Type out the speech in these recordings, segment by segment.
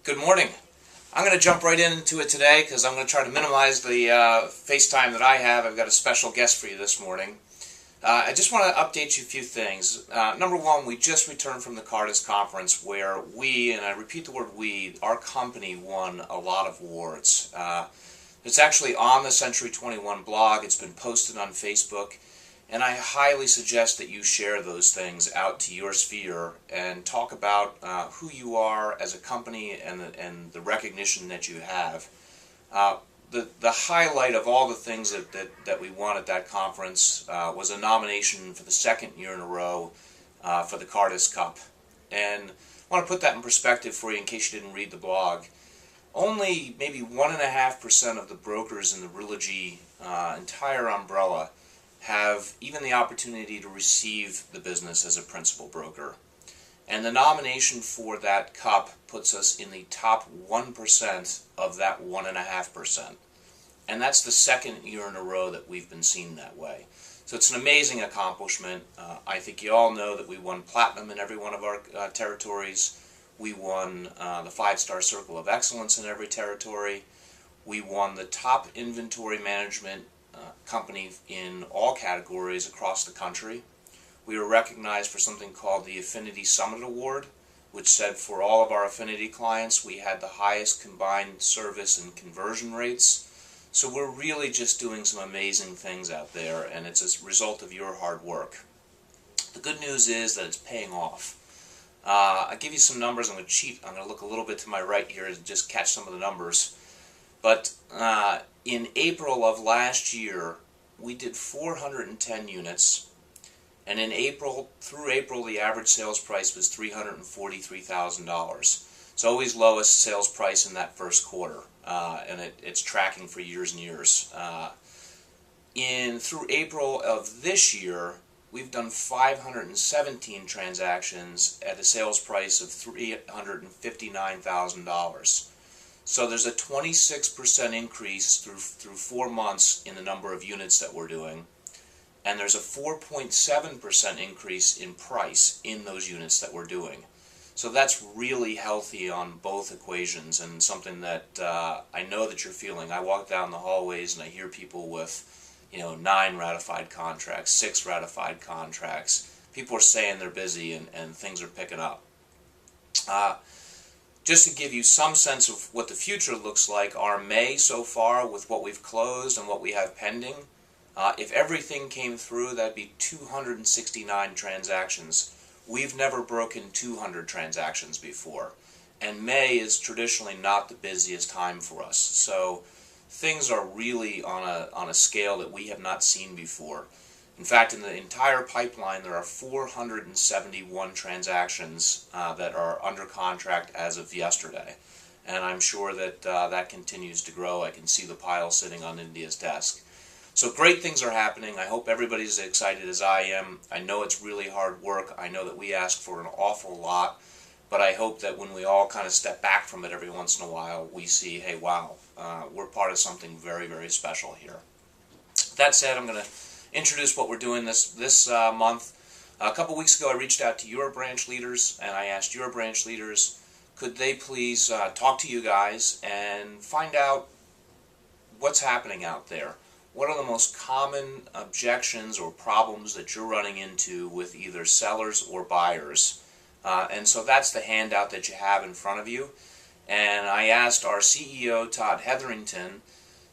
Good morning. I'm going to jump right into it today because I'm going to try to minimize the FaceTime that I have. I've got a special guest for you this morning. I just want to update you a few things. Number one, we just returned from the Cardis conference where we, and I repeat the word we, our company won a lot of awards. It's actually on the Century 21 blog. It's been posted on Facebook. And I highly suggest that you share those things out to your sphere and talk about who you are as a company and the recognition that you have. The highlight of all the things that we won at that conference was a nomination for the second year in a row for the Cardis Cup. And I want to put that in perspective for you in case you didn't read the blog. Only maybe 1.5% of the brokers in the Realogy entire umbrella have even the opportunity to receive the business as a principal broker. And the nomination for that cup puts us in the top 1% of that 1.5%. And that's the second year in a row that we've been seen that way. So it's an amazing accomplishment. I think you all know that we won platinum in every one of our territories. We won the 5-star Circle of Excellence in every territory. We won the top inventory management company in all categories across the country. We were recognized for something called the Affinity Summit Award, which said for all of our affinity clients we had the highest combined service and conversion rates. So we're really just doing some amazing things out there, and it's a result of your hard work. The good news is that it's paying off. I'll give you some numbers. I'm going to cheat. I'm going to look a little bit to my right here to just catch some of the numbers. But in April of last year, we did 410 units, and in April, through April, the average sales price was $343,000. It's always lowest sales price in that first quarter, and it's tracking for years and years. Through April of this year, we've done 517 transactions at a sales price of $359,000. So there's a 26% increase through 4 months in the number of units that we're doing, and there's a 4.7% increase in price in those units that we're doing. So that's really healthy on both equations, and something that I know that you're feeling. I walk down the hallways and I hear people with 9 ratified contracts, 6 ratified contracts. People are saying they're busy and things are picking up. Just to give you some sense of what the future looks like, our May so far with what we've closed and what we have pending, if everything came through, that'd be 269 transactions. We've never broken 200 transactions before, and May is traditionally not the busiest time for us. So things are really on a scale that we have not seen before. In fact, in the entire pipeline, there are 471 transactions that are under contract as of yesterday. And I'm sure that that continues to grow. I can see the pile sitting on India's desk. So great things are happening. I hope everybody's as excited as I am. I know it's really hard work. I know that we ask for an awful lot. But I hope that when we all kind of step back from it every once in a while, we see, hey, wow, we're part of something very, very special here. That said, I'm going to introduce what we're doing this month. A couple weeks ago I reached out to your branch leaders and I asked your branch leaders, could they please talk to you guys and find out what's happening out there. What are the most common objections or problems that you're running into with either sellers or buyers? And so that's the handout that you have in front of you. And I asked our CEO, Todd Hetherington,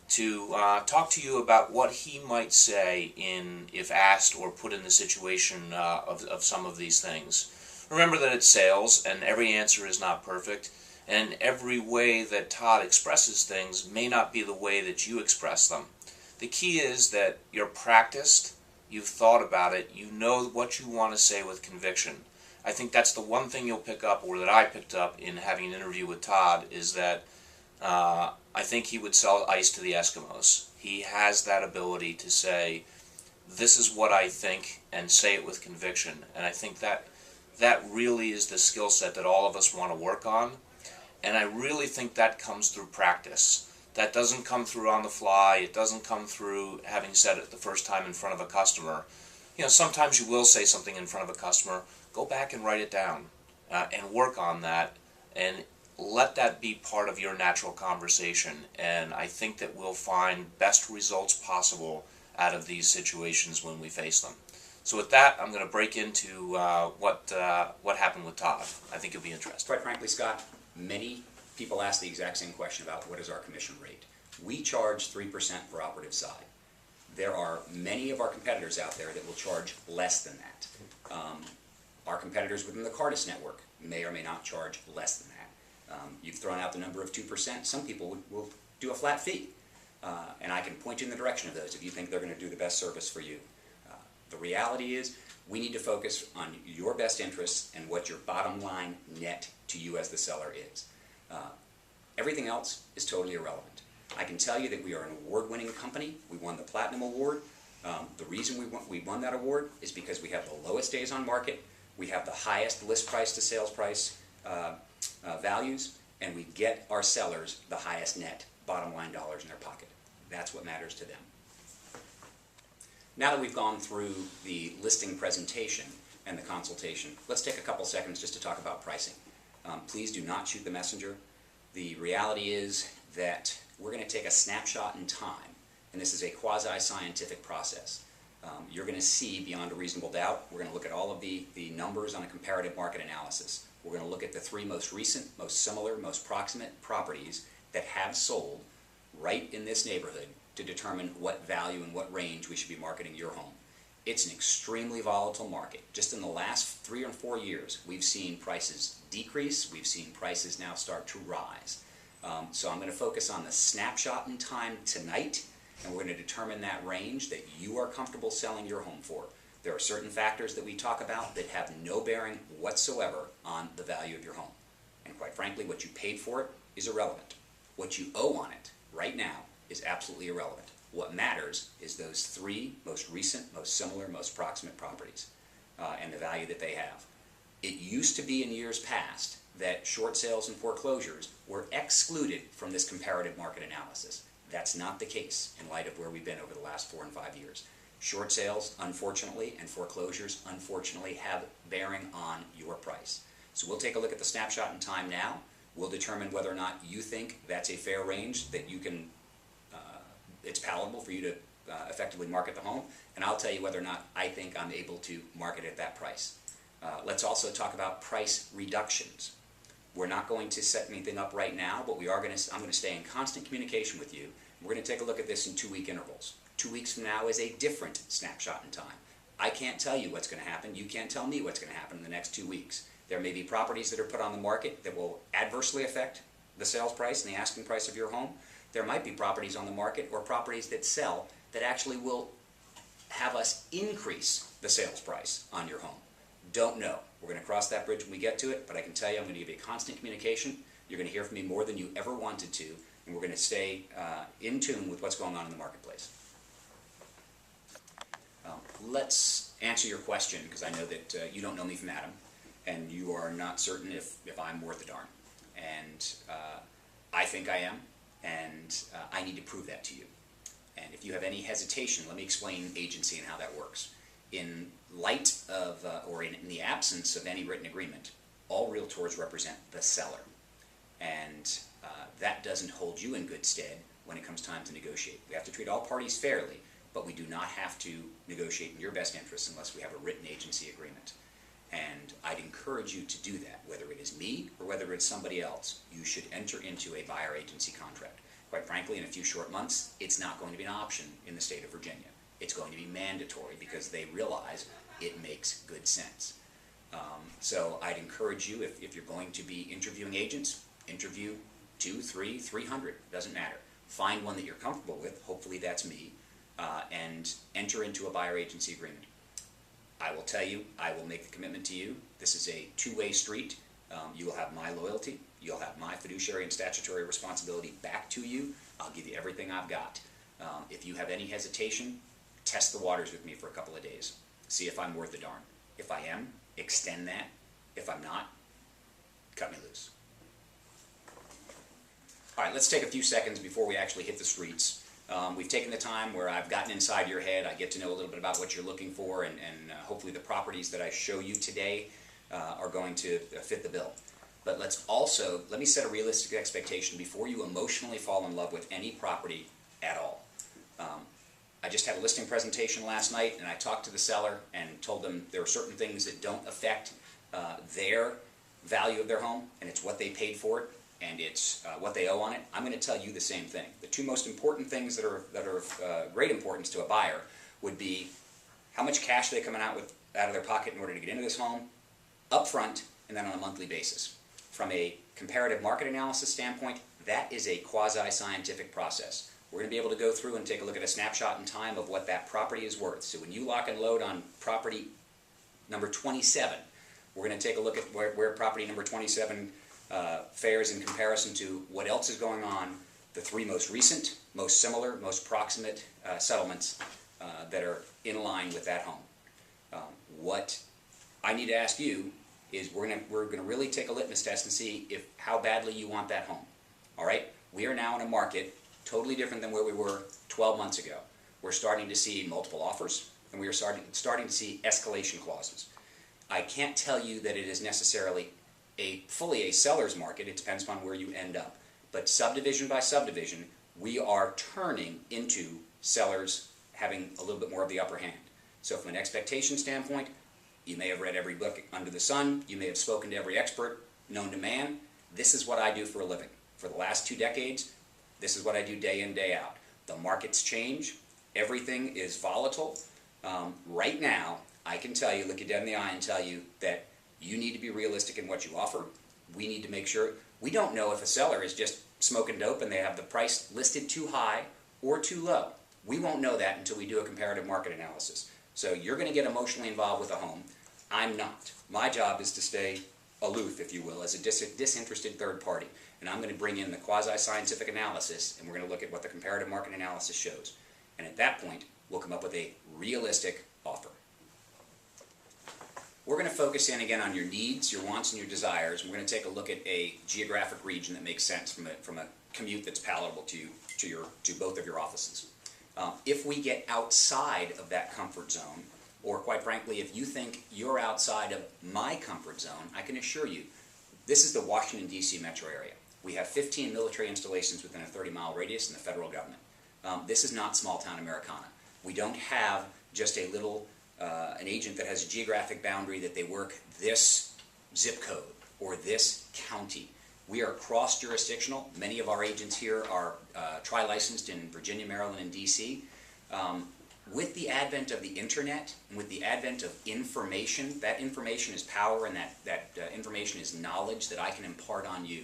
to talk to you about what he might say if asked or put in the situation of some of these things. Remember that it's sales, and every answer is not perfect, and every way that Todd expresses things may not be the way that you express them. The key is that you're practiced, you've thought about it, you know what you want to say with conviction. I think that's the one thing you'll pick up, or that I picked up in having an interview with Todd, is that I think he would sell ice to the Eskimos. He has that ability to say, this is what I think, and say it with conviction. And I think that really is the skill set that all of us want to work on. And I really think that comes through practice. That doesn't come through on the fly. It doesn't come through having said it the first time in front of a customer. Sometimes you will say something in front of a customer. Go back and write it down and work on that. And let that be part of your natural conversation, and I think that we'll find best results possible out of these situations when we face them. So with that, I'm going to break into what happened with Todd. I think you'll be interested. Quite frankly, Scott, many people ask the exact same question about what is our commission rate. We charge 3% per operative side. There are many of our competitors out there that will charge less than that. Our competitors within the Cardis network may or may not charge less than that. You've thrown out the number of 2%. Some people will do a flat fee. And I can point you in the direction of those if you think they're going to do the best service for you. The reality is we need to focus on your best interests and what your bottom line net to you as the seller is. Everything else is totally irrelevant. I can tell you that we are an award-winning company. We won the Platinum Award. The reason we won that award is because we have the lowest days on market, we have the highest list price to sales price values, and we get our sellers the highest net bottom line dollars in their pocket. That's what matters to them. Now that we've gone through the listing presentation and the consultation, let's take a couple seconds just to talk about pricing. Please do not shoot the messenger. The reality is that we're going to take a snapshot in time, and this is a quasi-scientific process. You're going to see beyond a reasonable doubt. We're going to look at all of the numbers on a comparative market analysis. We're going to look at the 3 most recent, most similar, most proximate properties that have sold right in this neighborhood to determine what value and what range we should be marketing your home. It's an extremely volatile market. Just in the last 3 or 4 years, we've seen prices decrease. We've seen prices now start to rise. So I'm going to focus on the snapshot in time tonight, and we're going to determine that range that you are comfortable selling your home for. There are certain factors that we talk about that have no bearing whatsoever on the value of your home. And quite frankly, what you paid for it is irrelevant. What you owe on it right now is absolutely irrelevant. What matters is those 3 most recent, most similar, most proximate properties and the value that they have. It used to be in years past that short sales and foreclosures were excluded from this comparative market analysis. That's not the case in light of where we've been over the last 4 and 5 years. Short sales, unfortunately, and foreclosures, unfortunately, have bearing on your price. So we'll take a look at the snapshot in time now. We'll determine whether or not you think that's a fair range, that you can, it's palatable for you to effectively market the home, and I'll tell you whether or not I think I'm able to market at that price. Let's also talk about price reductions. We're not going to set anything up right now, but I'm going to stay in constant communication with you. We're going to take a look at this in 2-week intervals. 2 weeks from now is a different snapshot in time. I can't tell you what's going to happen. You can't tell me what's going to happen in the next 2 weeks. There may be properties that are put on the market that will adversely affect the sales price and the asking price of your home. There might be properties on the market or properties that sell that actually will have us increase the sales price on your home. Don't know. We're going to cross that bridge when we get to it, but I can tell you I'm going to give you constant communication. You're going to hear from me more than you ever wanted to, and we're going to stay in tune with what's going on in the marketplace. Let's answer your question, because I know that you don't know me from Adam, and you are not certain if I'm worth a darn. And I think I am, and I need to prove that to you. And if you have any hesitation, let me explain agency and how that works. In light of, or in the absence of any written agreement, all realtors represent the seller. And that doesn't hold you in good stead when it comes time to negotiate. We have to treat all parties fairly, but we do not have to negotiate in your best interest unless we have a written agency agreement. And I'd encourage you to do that, whether it is me or whether it's somebody else. You should enter into a buyer agency contract. Quite frankly, in a few short months, it's not going to be an option in the state of Virginia. It's going to be mandatory because they realize it makes good sense. So I'd encourage you, if you're going to be interviewing agents, interview 2, 3, 300, doesn't matter. Find one that you're comfortable with, hopefully that's me, and enter into a buyer agency agreement. I will tell you, I will make the commitment to you. This is a two-way street. You will have my loyalty. You'll have my fiduciary and statutory responsibility back to you. I'll give you everything I've got. If you have any hesitation, test the waters with me for a couple of days. See if I'm worth the darn. If I am, extend that. If I'm not, cut me loose. All right, let's take a few seconds before we actually hit the streets. We've taken the time where I've gotten inside your head. I get to know a little bit about what you're looking for, and hopefully the properties that I show you today are going to fit the bill. But let me set a realistic expectation before you emotionally fall in love with any property at all. I just had a listing presentation last night, and I talked to the seller and told them there are certain things that don't affect their value of their home, and it's what they paid for it, and it's what they owe on it. I'm going to tell you the same thing. The two most important things that are of great importance to a buyer would be how much cash they coming out of their pocket in order to get into this home, upfront, and then on a monthly basis. From a comparative market analysis standpoint, that is a quasi-scientific process. We're going to be able to go through and take a look at a snapshot in time of what that property is worth. So when you lock and load on property number 27, we're going to take a look at where property number 27 fares in comparison to what else is going on, the three most recent, most similar, most proximate settlements that are in line with that home. What I need to ask you is we're going to really take a litmus test and see how badly you want that home. All right? We are now in a market totally different than where we were 12 months ago. We're starting to see multiple offers, and we are starting to see escalation clauses. I can't tell you that it is necessarily fully a seller's market. It depends upon where you end up. But subdivision by subdivision, we are turning into sellers having a little bit more of the upper hand. So from an expectation standpoint, you may have read every book under the sun. You may have spoken to every expert known to man. This is what I do for a living. For the last 2 decades, this is what I do day in, day out. The markets change. Everything is volatile. Right now, I can tell you, look you dead in the eye and tell you that you need to be realistic in what you offer. We need to make sure. We don't know if a seller is just smoking dope and they have the price listed too high or too low. We won't know that until we do a comparative market analysis. So you're going to get emotionally involved with a home. I'm not. My job is to stay aloof, if you will, as a disinterested third party. And I'm going to bring in the quasi-scientific analysis, and we're going to look at what the comparative market analysis shows. And at that point, we'll come up with a realistic offer. We're going to focus in again on your needs, your wants, and your desires. And we're going to take a look at a geographic region that makes sense from a commute that's palatable to you, to both of your offices. If we get outside of that comfort zone, or quite frankly, if you think you're outside of my comfort zone, I can assure you, this is the Washington, D.C. metro area. We have 15 military installations within a 30-mile radius in the federal government. This is not small-town Americana. We don't have just a little, an agent that has a geographic boundary that they work this zip code or this county. We are cross-jurisdictional. Many of our agents here are tri-licensed in Virginia, Maryland, and D.C. With the advent of the internet and with the advent of information, that information is power, and that information is knowledge that I can impart on you.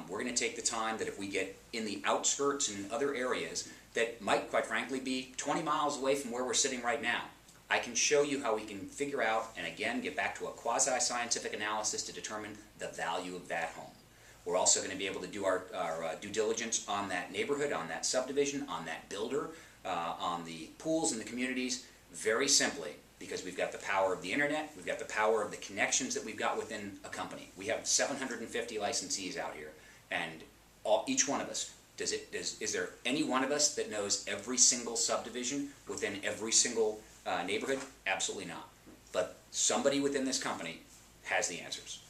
We're going to take the time that if we get in the outskirts and in other areas that might, quite frankly, be 20 miles away from where we're sitting right now, I can show you how we can figure out, and again, get back to a quasi-scientific analysis to determine the value of that home. We're also going to be able to do our due diligence on that neighborhood, on that subdivision, on that builder, on the pools and the communities, very simply because we've got the power of the internet, we've got the power of the connections that we've got within a company. We have 750 licensees out here, and each one of us, is there any one of us that knows every single subdivision within every single neighborhood? Absolutely not. But somebody within this company has the answers.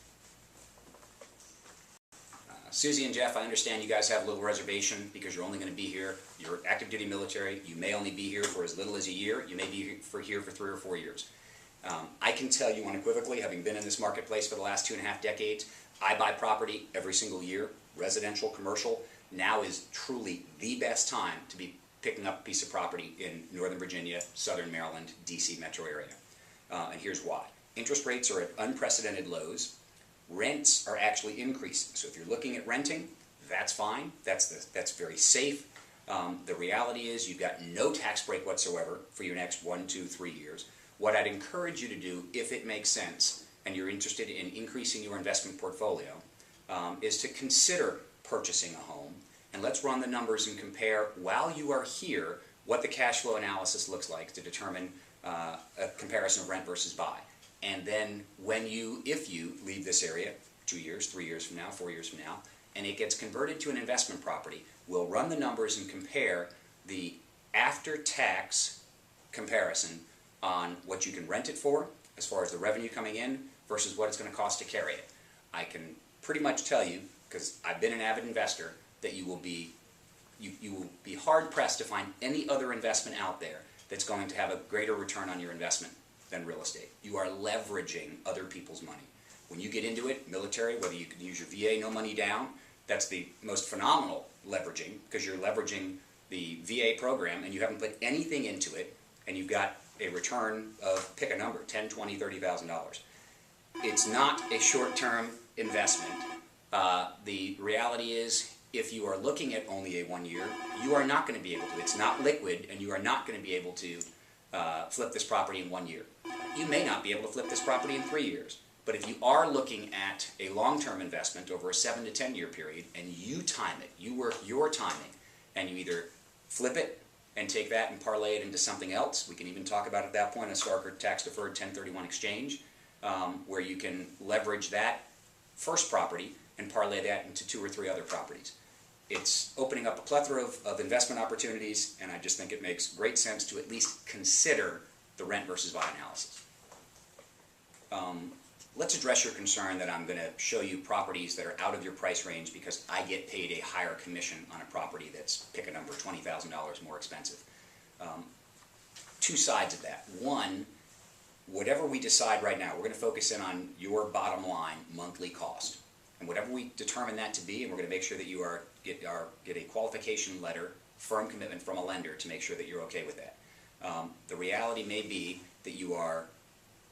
Susie and Jeff, I understand you guys have a little reservation because you're only going to be here. You're active duty military. You may only be here for as little as a year. You may be here for 3 or 4 years. I can tell you unequivocally, having been in this marketplace for the last 2.5 decades, I buy property every single year, residential, commercial. Now is truly the best time to be picking up a piece of property in Northern Virginia, Southern Maryland, D.C. metro area. And here's why. Interest rates are at unprecedented lows. Rents are actually increasing. So if you're looking at renting, that's fine. That's very safe. The reality is you've got no tax break whatsoever for your next 1, 2, 3 years. What I'd encourage you to do, if it makes sense, and you're interested in increasing your investment portfolio, is to consider purchasing a home. And let's run the numbers and compare, while you are here, what the cash flow analysis looks like to determine a comparison of rent versus buy. And then if you leave this area 2 years, 3 years from now, 4 years from now, and it gets converted to an investment property, we'll run the numbers and compare the after-tax comparison on what you can rent it for, as far as the revenue coming in, versus what it's going to cost to carry it. I can pretty much tell you, because I've been an avid investor, that you will be hard pressed to find any other investment out there that's going to have a greater return on your investment than real estate. You are leveraging other people's money. When you get into it, military, whether you can use your VA no money down, that's the most phenomenal leveraging, because you're leveraging the VA program and you haven't put anything into it, and you've got a return of, pick a number, $10,000, $20,000, $30,000. It's not a short-term investment. The reality is, if you are looking at only a 1 year, you are not going to be able to. It's not liquid, and you are not going to be able to flip this property in 1 year. You may not be able to flip this property in 3 years. But if you are looking at a long-term investment over a 7 to 10 year period, and you time it, you work your timing, and you either flip it and take that and parlay it into something else. We can even talk about at that point a Starker tax-deferred 1031 exchange, where you can leverage that first property and parlay that into 2 or 3 other properties. It's opening up a plethora of investment opportunities, and I just think it makes great sense to at least consider the rent versus buy analysis. Let's address your concern that I'm going to show you properties that are out of your price range because I get paid a higher commission on a property that's, pick a number, $20,000 more expensive. Two sides of that. One, whatever we decide right now, we're going to focus in on your bottom line monthly cost. And whatever we determine that to be, and we're going to make sure that you get a qualification letter, firm commitment from a lender to make sure that you're okay with that. The reality may be that you are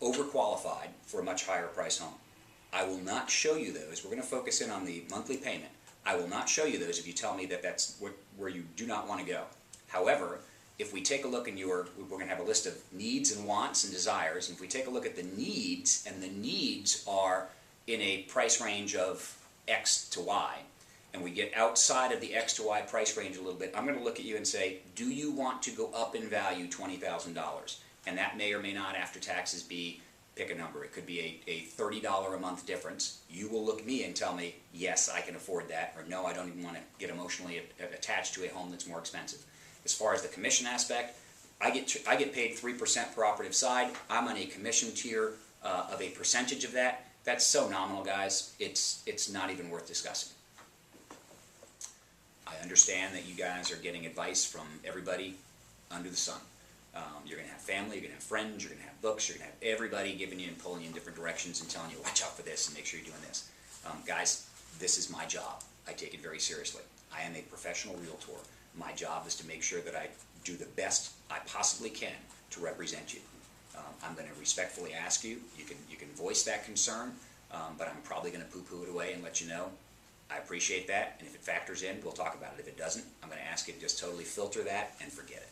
overqualified for a much higher price home. I will not show you those. We're going to focus in on the monthly payment. I will not show you those if you tell me that that's where you do not want to go. However, if we take a look we're going to have a list of needs and wants and desires, and if we take a look at the needs, and the needs are in a price range of X to Y, and we get outside of the X to Y price range a little bit, I'm going to look at you and say, do you want to go up in value $20,000? And that may or may not, after taxes, be, pick a number, it could be a $30 a month difference. You will look at me and tell me, yes, I can afford that, or no, I don't even want to get emotionally attached to a home that's more expensive. As far as the commission aspect, I get paid 3% per operative side. I'm on a commission tier of a percentage of that. That's so nominal, guys, it's not even worth discussing. I understand that you guys are getting advice from everybody under the sun. You're going to have family, you're going to have friends, you're going to have books, you're going to have everybody giving you and pulling you in different directions and telling you, watch out for this and make sure you're doing this. Guys, this is my job. I take it very seriously. I am a professional realtor. My job is to make sure that I do the best I possibly can to represent you. I'm going to respectfully ask you, you can voice that concern, but I'm probably going to poo-poo it away and let you know I appreciate that, and if it factors in, we'll talk about it. If it doesn't, I'm going to ask you to just totally filter that and forget it.